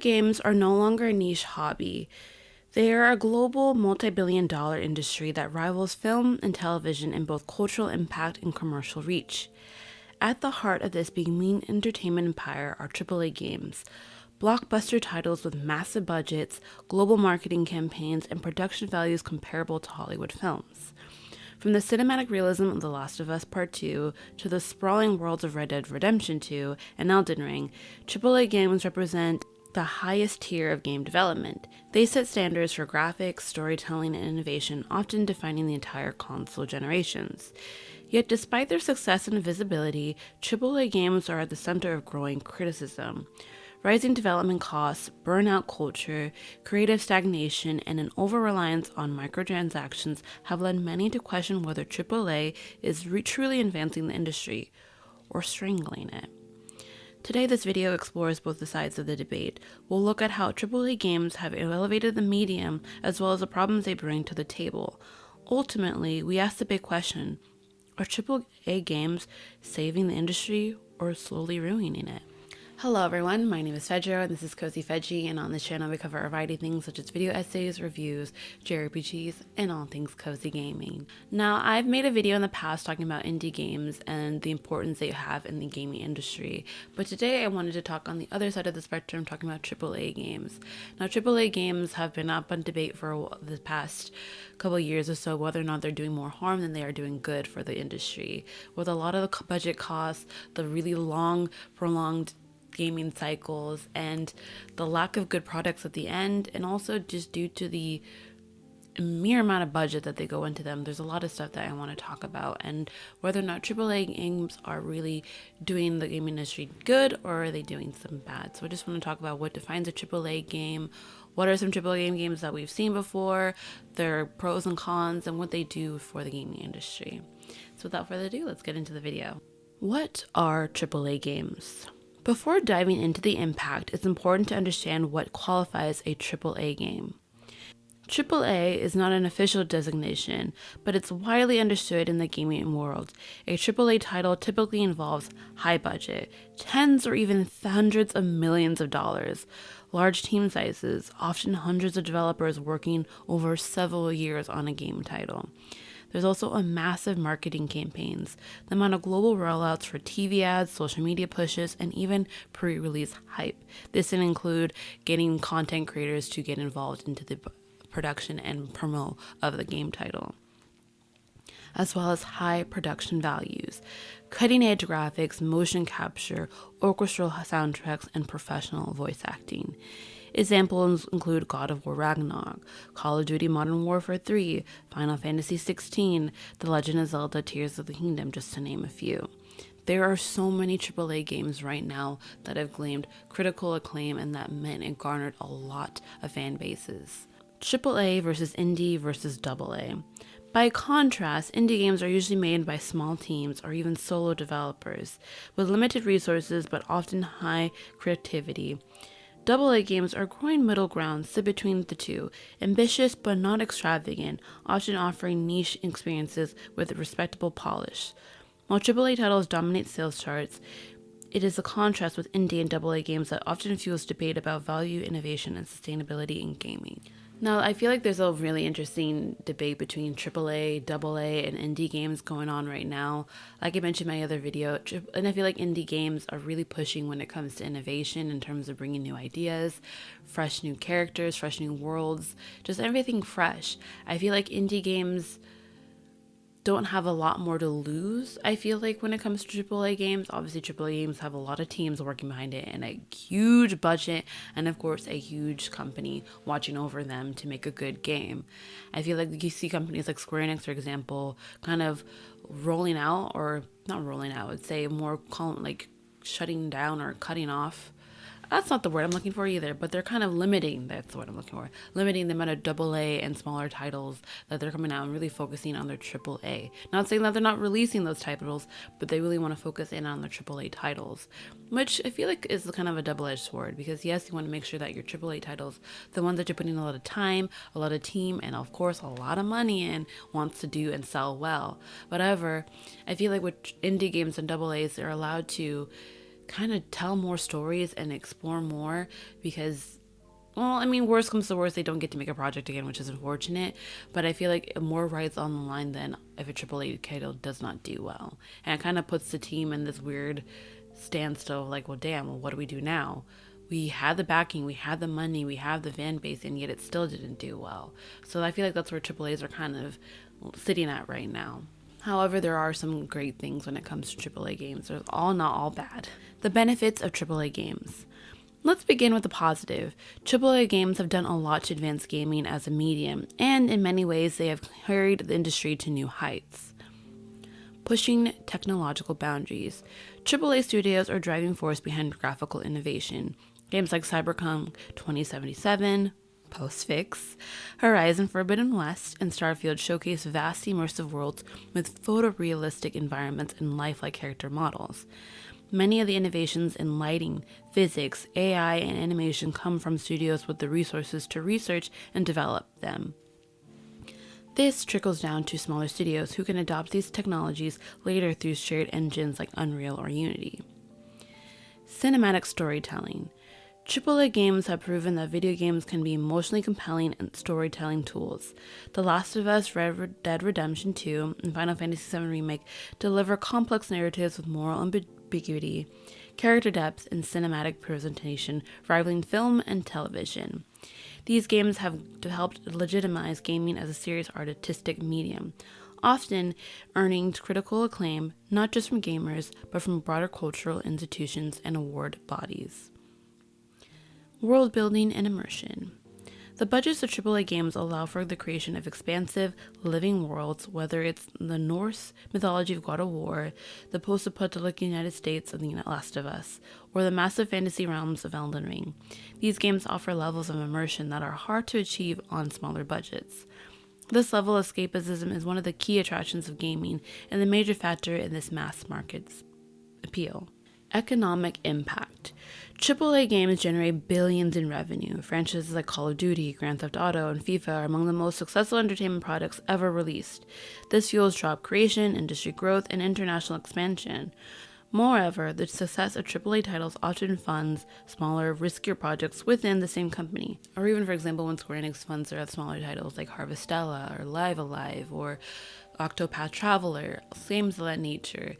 games are no longer a niche hobby. They are a global multi-billion-dollar industry that rivals film and television in both cultural impact and commercial reach. At the heart of this beaming entertainment empire are AAA games, blockbuster titles with massive budgets, global marketing campaigns, and production values comparable to Hollywood films. From the cinematic realism of The Last of Us Part 2 to the sprawling worlds of Red Dead Redemption 2 and Elden Ring, AAA games represent the highest tier of game development. They set standards for graphics, storytelling, and innovation, often defining the entire console generations. Yet despite their success and visibility, AAA games are at the center of growing criticism. Rising development costs, burnout culture, creative stagnation, and an over-reliance on microtransactions have led many to question whether AAA is truly advancing the industry or strangling it. Today, this video explores both the sides of the debate. We'll look at how AAA games have elevated the medium as well as the problems they bring to the table. Ultimately, we ask the big question, are AAA games saving the industry or slowly ruining it? Hello everyone, my name is Fedro and this is Cozy Fedgy, and on this channel we cover a variety of things such as video essays, reviews, JRPGs, and all things cozy gaming. Now, I've made a video in the past talking about indie games and the importance they have in the gaming industry, but today I wanted to talk on the other side of the spectrum, talking about AAA games. Now, AAA games have been up on debate for the past couple of years or so, whether or not they're doing more harm than they are doing good for the industry. With a lot of the budget costs, the really long, prolonged gaming cycles, and the lack of good products at the end, and also just due to the mere amount of budget that they go into them, there's a lot of stuff that I want to talk about, and whether or not AAA games are really doing the gaming industry good or are they doing some bad. So I just want to talk about what defines a AAA game, what are some AAA games that we've seen before, their pros and cons, and what they do for the gaming industry. So without further ado, let's get into the video. What are AAA games? Before diving into the impact, it's important to understand what qualifies a AAA game. AAA is not an official designation, but it's widely understood in the gaming world. A AAA title typically involves high budget, tens or even hundreds of millions of dollars, large team sizes, often hundreds of developers working over several years on a game title. There's also a massive marketing campaigns, the amount of global rollouts for TV ads, social media pushes, and even pre-release hype. This can include getting content creators to get involved into the production and promo of the game title, as well as high production values, cutting-edge graphics, motion capture, orchestral soundtracks, and professional voice acting. Examples include God of War Ragnarok, Call of Duty Modern Warfare 3, Final Fantasy 16, The Legend of Zelda Tears of the Kingdom, just to name a few. There are so many AAA games right now that have claimed critical acclaim, and that meant it garnered a lot of fan bases. AAA versus indie versus AA. By contrast, indie games are usually made by small teams or even solo developers with limited resources but often high creativity. AA games are growing middle ground, sit between the two, ambitious but not extravagant, often offering niche experiences with respectable polish. While AAA titles dominate sales charts, it is a contrast with indie and AA games that often fuels debate about value, innovation, and sustainability in gaming. Now, I feel like there's a really interesting debate between AAA, AA, and indie games going on right now. Like I mentioned in my other video, and I feel like indie games are really pushing when it comes to innovation in terms of bringing new ideas, fresh new characters, fresh new worlds, just everything fresh. I feel like indie games don't have a lot more to lose, I feel like, when it comes to AAA games. Obviously, AAA games have a lot of teams working behind it and a huge budget and, of course, a huge company watching over them to make a good game. I feel like you see companies like Square Enix, for example, kind of rolling out, or not rolling out, I would say more like shutting down or cutting off. That's not the word I'm looking for either, but they're kind of limiting, that's what I'm looking for, limiting the amount of AA and smaller titles that they're coming out and really focusing on their AAA. Not saying that they're not releasing those titles, but they really want to focus in on their AAA titles, which I feel like is kind of a double-edged sword, because yes, you want to make sure that your AAA titles, the ones that you're putting a lot of time, a lot of team, and of course a lot of money in, wants to do and sell well. However, I feel like with indie games and AAs, they're allowed to kind of tell more stories and explore more because, well, I mean, worst comes to worst, they don't get to make a project again, which is unfortunate. But I feel like more rights on the line than if a AAA title does not do well. And it kind of puts the team in this weird standstill, like, well, damn, well, what do we do now? We had the backing, we had the money, we have the fan base, and yet it still didn't do well. So I feel like that's where AAAs are kind of sitting at right now. However, there are some great things when it comes to AAA games. They're not all bad. The benefits of AAA games. Let's begin with the positive. AAA games have done a lot to advance gaming as a medium, and in many ways they have carried the industry to new heights. Pushing technological boundaries. AAA studios are driving force behind graphical innovation. Games like Cyberpunk 2077, Postfix, Horizon Forbidden West, and Starfield showcase vast immersive worlds with photorealistic environments and lifelike character models. Many of the innovations in lighting, physics, AI, and animation come from studios with the resources to research and develop them. This trickles down to smaller studios who can adopt these technologies later through shared engines like Unreal or Unity. Cinematic storytelling. AAA games have proven that video games can be emotionally compelling and storytelling tools. The Last of Us, Red Dead Redemption 2, and Final Fantasy VII Remake deliver complex narratives with moral ambiguity, character depth, and cinematic presentation rivaling film and television. These games have helped legitimize gaming as a serious artistic medium, often earning critical acclaim not just from gamers, but from broader cultural institutions and award bodies. World building and immersion. The budgets of AAA games allow for the creation of expansive, living worlds, whether it's the Norse mythology of God of War, the post-apocalyptic United States of The Last of Us, or the massive fantasy realms of Elden Ring. These games offer levels of immersion that are hard to achieve on smaller budgets. This level of escapism is one of the key attractions of gaming and the major factor in this mass market's appeal. Economic impact. AAA games generate billions in revenue. Franchises like Call of Duty, Grand Theft Auto, and FIFA are among the most successful entertainment products ever released. This fuels job creation, industry growth, and international expansion. Moreover, the success of AAA titles often funds smaller, riskier projects within the same company. Or even, for example, when Square Enix funds their smaller titles like Harvestella, or Live Alive, or Octopath Traveler, games of that nature.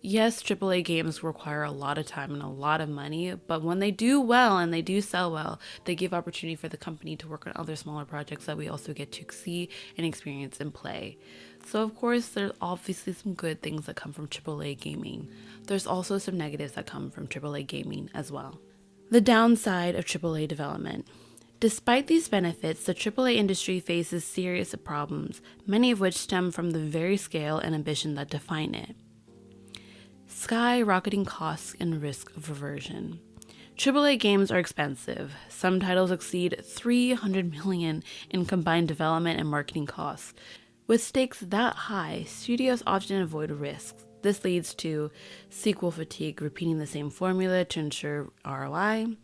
Yes, AAA games require a lot of time and a lot of money, but when they do well and they do sell well, they give opportunity for the company to work on other smaller projects that we also get to see and experience and play. So of course, there's obviously some good things that come from AAA gaming. There's also some negatives that come from AAA gaming as well. The downside of AAA development. Despite these benefits, the AAA industry faces serious problems, many of which stem from the very scale and ambition that define it. Skyrocketing costs and risk of reversion. AAA games are expensive. Some titles exceed $300 million in combined development and marketing costs. With stakes that high, studios often avoid risks. This leads to sequel fatigue, repeating the same formula to ensure ROI,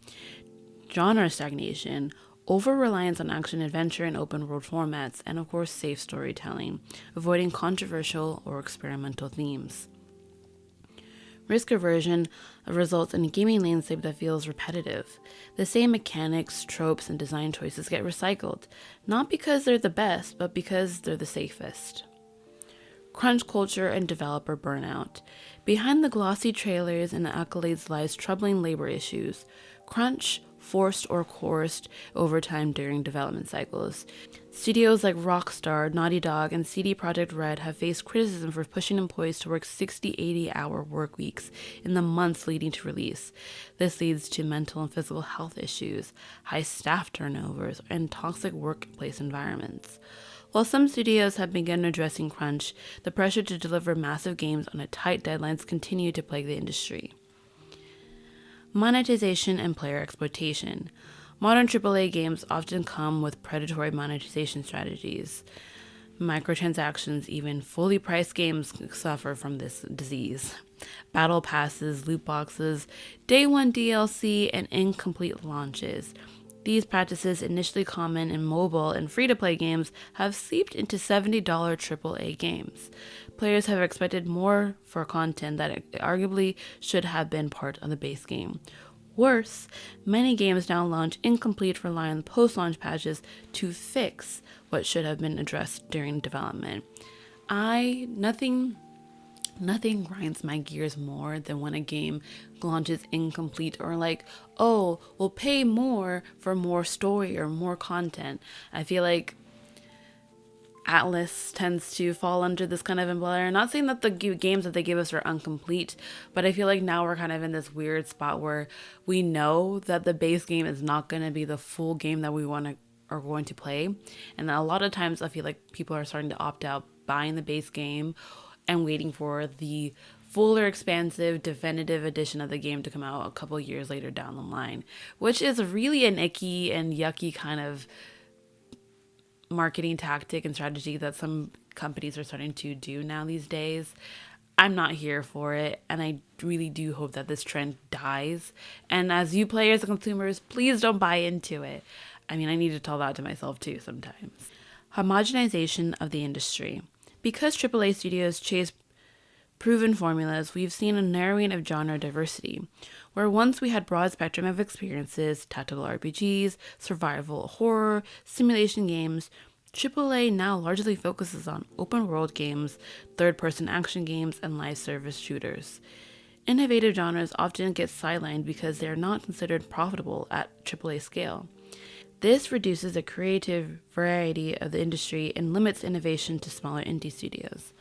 genre stagnation, over-reliance on action-adventure and open-world formats, and of course safe storytelling, avoiding controversial or experimental themes. Risk aversion results in a gaming landscape that feels repetitive. The same mechanics, tropes, and design choices get recycled, not because they're the best, but because they're the safest. Crunch culture and developer burnout. Behind the glossy trailers and the accolades lies troubling labor issues. Crunch, forced or coerced overtime during development cycles. Studios like Rockstar, Naughty Dog, and CD Projekt Red have faced criticism for pushing employees to work 60, 80-hour work weeks in the months leading to release. This leads to mental and physical health issues, high staff turnovers, and toxic workplace environments. While some studios have begun addressing crunch, the pressure to deliver massive games on a tight deadlines continue to plague the industry. Monetization and player exploitation. Modern AAA games often come with predatory monetization strategies. Microtransactions, even fully priced games, suffer from this disease. Battle passes, loot boxes, day one DLC, and incomplete launches. These practices, initially common in mobile and free-to-play games, have seeped into $70 AAA games. Players have expected more for content that arguably should have been part of the base game. Worse, many games now launch incomplete, relying on post-launch patches to fix what should have been addressed during development. Nothing grinds my gears more than when a game launches incomplete or like, oh, we'll pay more for more story or more content. I feel like Atlas tends to fall under this kind of umbrella. Not saying that the games that they give us are incomplete, but I feel like now we're kind of in this weird spot where we know that the base game is not going to be the full game that we are going to play. And a lot of times I feel like people are starting to opt out buying the base game and waiting for the fuller, expansive, definitive edition of the game to come out a couple years later down the line, which is really an icky and yucky kind of marketing tactic and strategy that some companies are starting to do now these days. I'm not here for it, and I really do hope that this trend dies. And as you players and consumers, please don't buy into it. I mean, I need to tell that to myself too sometimes. Homogenization of the industry. Because AAA studios chase proven formulas, we've seen a narrowing of genre diversity. Where once we had broad spectrum of experiences, tactical RPGs, survival horror, simulation games, AAA now largely focuses on open world games, third-person action games, and live service shooters. Innovative genres often get sidelined because they are not considered profitable at AAA scale. This reduces the creative variety of the industry and limits innovation to smaller indie studios.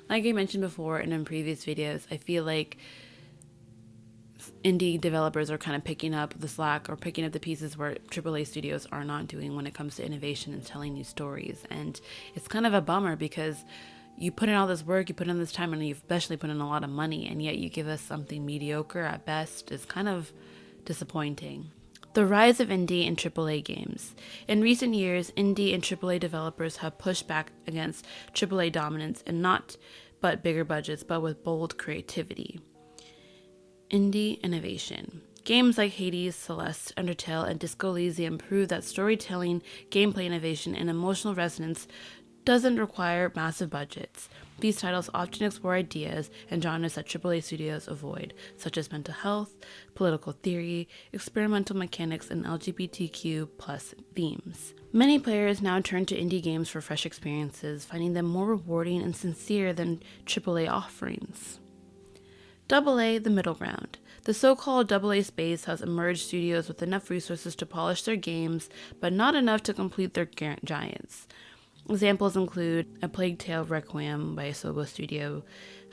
Like I mentioned before and in previous videos, I feel like indie developers are kind of picking up the slack or picking up the pieces where AAA studios are not doing when it comes to innovation and telling new stories. And it's kind of a bummer because you put in all this work, you put in this time, and you especially put in a lot of money, and yet you give us something mediocre at best. Is kind of disappointing. The rise of indie and AAA games. In recent years, indie and AAA developers have pushed back against AAA dominance and not but bigger budgets, but with bold creativity. Indie innovation. Games like Hades, Celeste, Undertale, and Disco Elysium prove that storytelling, gameplay innovation, and emotional resonance doesn't require massive budgets. These titles often explore ideas and genres that AAA studios avoid, such as mental health, political theory, experimental mechanics, and LGBTQ+ themes. Many players now turn to indie games for fresh experiences, finding them more rewarding and sincere than AAA offerings. AA, the middle ground. The so-called AA space has emerged studios with enough resources to polish their games, but not enough to complete their giants. Examples include A Plague Tale Requiem by Asobo Studio,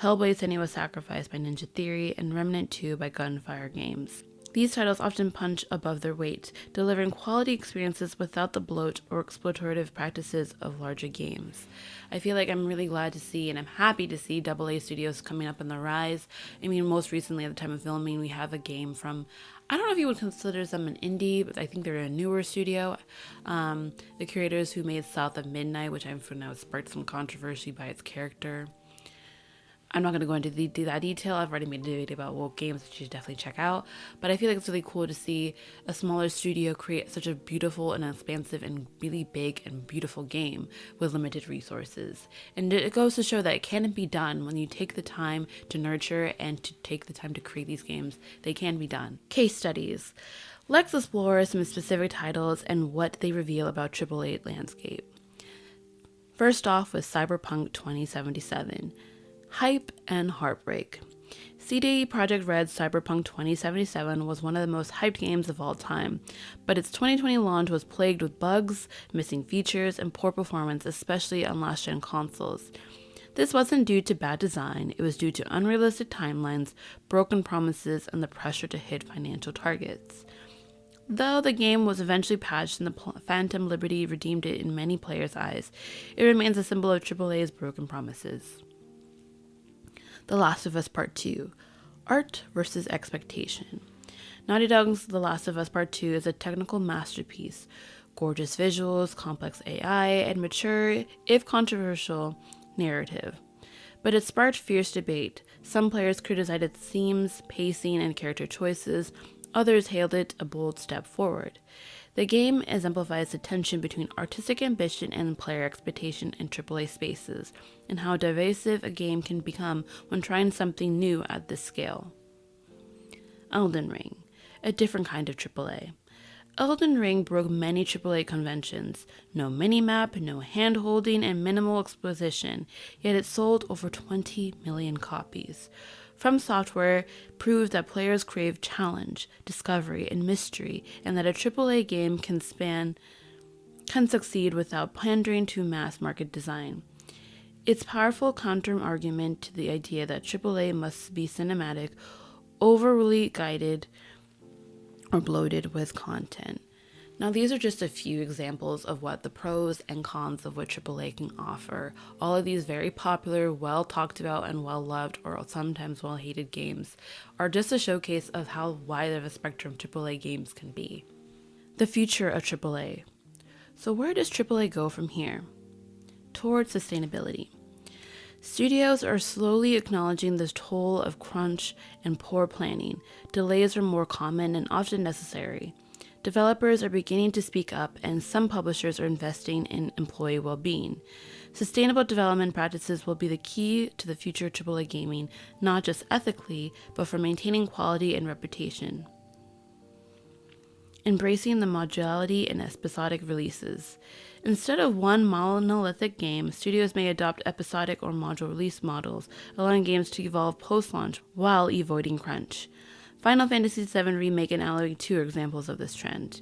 Hellblade: Senua's Sacrifice by Ninja Theory, and Remnant 2 by Gunfire Games. These titles often punch above their weight, delivering quality experiences without the bloat or exploitative practices of larger games. I feel like I'm really glad to see, and I'm happy to see AA studios coming up in the rise. I mean, most recently at the time of filming, we have a game from, I don't know if you would consider them an indie, but I think they're a newer studio. The creators who made South of Midnight, which I know sparked some controversy by its character. I'm not going to go into that detail. I've already made a video about what games that you should definitely check out. But I feel like it's really cool to see a smaller studio create such a beautiful and expansive and really big and beautiful game with limited resources. And it goes to show that it can be done when you take the time to nurture and to take the time to create these games. They can be done. Case studies. Let's explore some specific titles and what they reveal about AAA landscape. First off with Cyberpunk 2077. Hype and heartbreak. CD Projekt Red's Cyberpunk 2077 was one of the most hyped games of all time, but its 2020 launch was plagued with bugs, missing features, and poor performance, especially on last-gen consoles. This wasn't due to bad design, it was due to unrealistic timelines, broken promises, and the pressure to hit financial targets. Though the game was eventually patched and the Phantom Liberty redeemed it in many players' eyes, it remains a symbol of AAA's broken promises. The Last of Us Part 2. Art versus expectation. Naughty Dog's The Last of Us Part 2 is a technical masterpiece. Gorgeous visuals, complex AI, and mature, if controversial, narrative. But it sparked fierce debate. Some players criticized its themes, pacing, and character choices. Others hailed it a bold step forward. The game exemplifies the tension between artistic ambition and player expectation in AAA spaces, and how divisive a game can become when trying something new at this scale. Elden Ring, a different kind of AAA. Elden Ring broke many AAA conventions. No minimap, no hand-holding, and minimal exposition, yet it sold over 20 million copies. From Software proved that players crave challenge, discovery, and mystery, and that a AAA game can succeed without pandering to mass market design. It's powerful counter-argument to the idea that AAA must be cinematic, overly guided, or bloated with content. Now, these are just a few examples of what the pros and cons of what AAA can offer. All of these very popular, well talked about, and well loved, or sometimes well hated games are just a showcase of how wide of a spectrum AAA games can be. The future of AAA. So, where does AAA go from here? Towards sustainability. Studios are slowly acknowledging the toll of crunch and poor planning. Delays are more common and often necessary. Developers are beginning to speak up, and some publishers are investing in employee well-being. Sustainable development practices will be the key to the future of AAA gaming, not just ethically, but for maintaining quality and reputation. Embracing the modularity and episodic releases. Instead of one monolithic game, studios may adopt episodic or module release models, allowing games to evolve post-launch while avoiding crunch. Final Fantasy VII Remake and Alloy 2 are examples of this trend.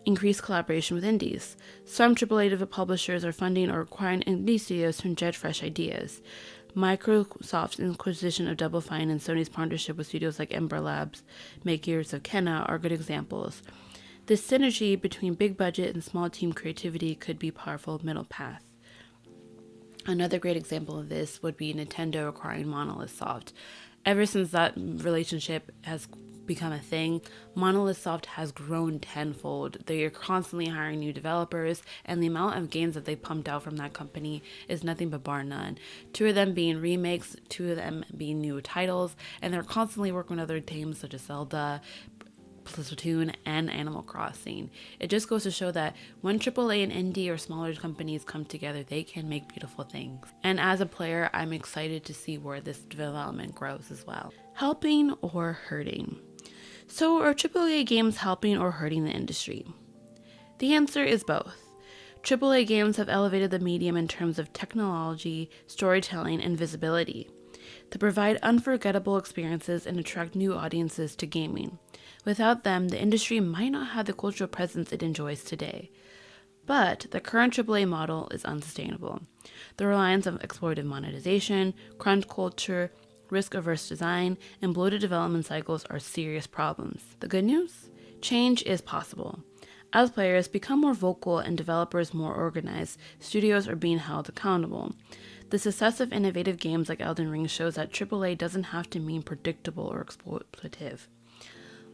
Increased collaboration with indies. Some AAA publishers are funding or acquiring indie studios to inject fresh ideas. Microsoft's acquisition of Double Fine and Sony's partnership with studios like Ember Labs, makers of Kenna, are good examples. This synergy between big budget and small team creativity could be a powerful middle path. Another great example of this would be Nintendo acquiring Monolith Soft. Ever since that relationship has become a thing, Monolith Soft has grown tenfold. They are constantly hiring new developers, and the amount of games that they pumped out from that company is nothing but bar none. 2 of them being remakes, 2 of them being new titles, and they're constantly working with other teams such as Zelda, Splatoon, and Animal Crossing. It just goes to show that when AAA and indie or smaller companies come together, they can make beautiful things. And as a player, I'm excited to see where this development grows as well. Helping or hurting? So are AAA games helping or hurting the industry? The answer is both. AAA games have elevated the medium in terms of technology, storytelling, and visibility. They provide unforgettable experiences and attract new audiences to gaming. Without them, the industry might not have the cultural presence it enjoys today. But the current AAA model is unsustainable. The reliance on exploitative monetization, crunch culture, risk-averse design, and bloated development cycles are serious problems. The good news? Change is possible. As players become more vocal and developers more organized, studios are being held accountable. The success of innovative games like Elden Ring shows that AAA doesn't have to mean predictable or exploitative.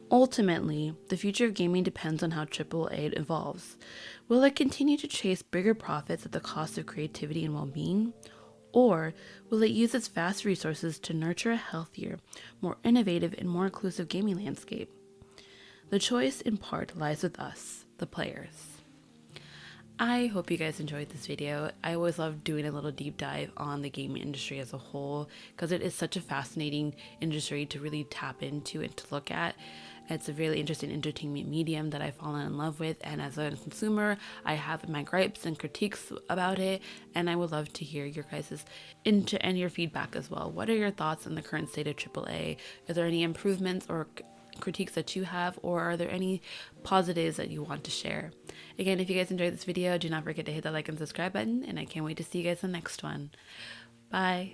Ultimately, the future of gaming depends on how AAA evolves. Will it continue to chase bigger profits at the cost of creativity and well-being? Or will it use its vast resources to nurture a healthier, more innovative, and more inclusive gaming landscape? The choice, in part, lies with us, the players. I hope you guys enjoyed this video. I always love doing a little deep dive on the gaming industry as a whole because it is such a fascinating industry to really tap into and to look at. It's a really interesting entertainment medium that I've fallen in love with, and as a consumer, I have my gripes and critiques about it, and I would love to hear your guys' and your feedback as well. What are your thoughts on the current state of AAA? Are there any improvements or critiques that you have, or are there any positives that you want to share? Again, if you guys enjoyed this video, do not forget to hit that like and subscribe button, and I can't wait to see you guys in the next one. Bye.